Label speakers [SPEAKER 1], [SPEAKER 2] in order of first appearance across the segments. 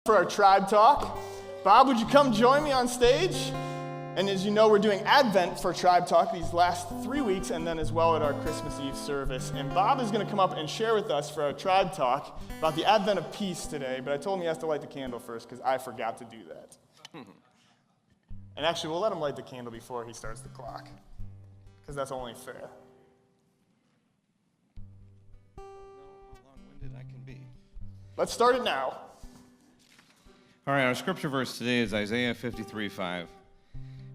[SPEAKER 1] For our tribe talk. Bob, would you come join me on stage? And as you know, we're doing Advent for Tribe Talk these last 3 weeks, and then as well at our Christmas Eve service. And Bob is going to come up and share with us for our Tribe Talk about the Advent of peace today, but I told him he has to light the candle first because I forgot to do that. And actually, we'll let him light the candle before he starts the clock, because that's only fair.
[SPEAKER 2] I don't know how long-winded I can be.
[SPEAKER 1] Let's start it now.
[SPEAKER 2] All right, our scripture verse today is Isaiah 53:5.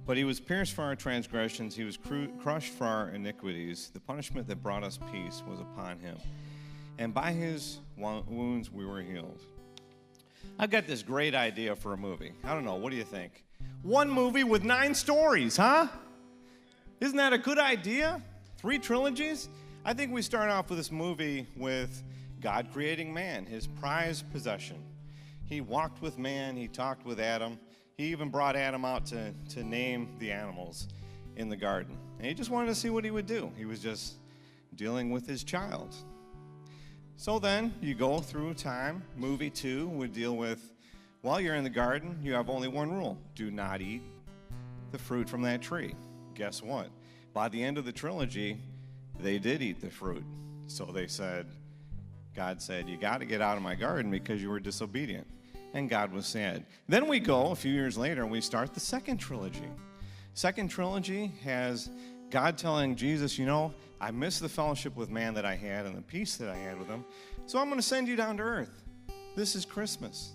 [SPEAKER 2] But he was pierced for our transgressions, he was crushed for our iniquities. The punishment that brought us peace was upon him, and by his wounds we were healed. I've got this great idea for a movie. I don't know, what do you think? One movie with 9 stories, huh? Isn't that a good idea? 3 trilogies? I think we start off with this movie with God creating man, his prized possession. He walked with man, he talked with Adam. He even brought Adam out to name the animals in the garden. And he just wanted to see what he would do. He was just dealing with his child. So then you go through time. Movie 2 would deal with, while you're in the garden, you have only one rule. Do not eat the fruit from that tree. Guess what? By the end of the trilogy, they did eat the fruit. So God said, you got to get out of my garden because you were disobedient. And God was sad. Then we go a few years later and we start the second trilogy. Second trilogy has God telling Jesus, you know, I miss the fellowship with man that I had and the peace that I had with him. So I'm going to send you down to earth. This is Christmas.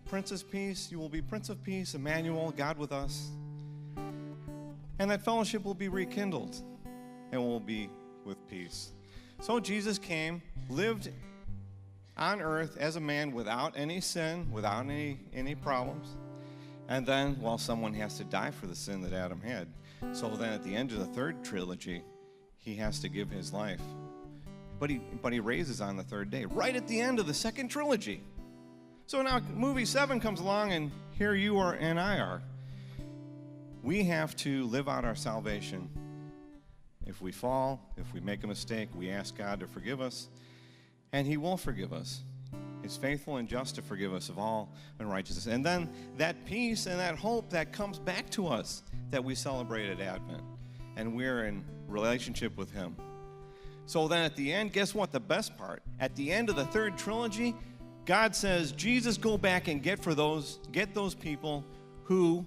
[SPEAKER 2] Prince of Peace, you will be Prince of Peace, Emmanuel, God with us. And that fellowship will be rekindled and we'll be with peace. So Jesus came, lived on earth as a man without any sin, without any problems. And then, well, someone has to die for the sin that Adam had. So then at the end of the third trilogy, he has to give his life. But he raises on the third day, right at the end of the second trilogy. So now movie 7 comes along, and here you are and I are. We have to live out our salvation. If we fall, if we make a mistake, we ask God to forgive us. And he will forgive us. He's faithful and just to forgive us of all unrighteousness. And then that peace and that hope that comes back to us that we celebrate at Advent. And we're in relationship with him. So then at the end, guess what? The best part. At the end of the third trilogy, God says, Jesus, go back and get those people who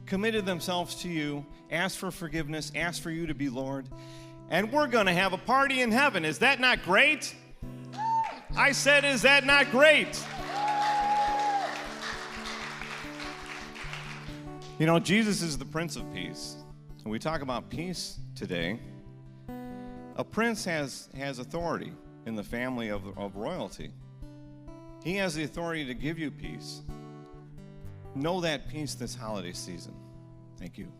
[SPEAKER 2] committed themselves to you, asked for forgiveness, asked for you to be Lord. And we're going to have a party in heaven. Is that not great? I said, is that not great? You know, Jesus is the Prince of Peace. When we talk about peace today, a prince has authority in the family of royalty. He has the authority to give you peace. Know that peace this holiday season. Thank you.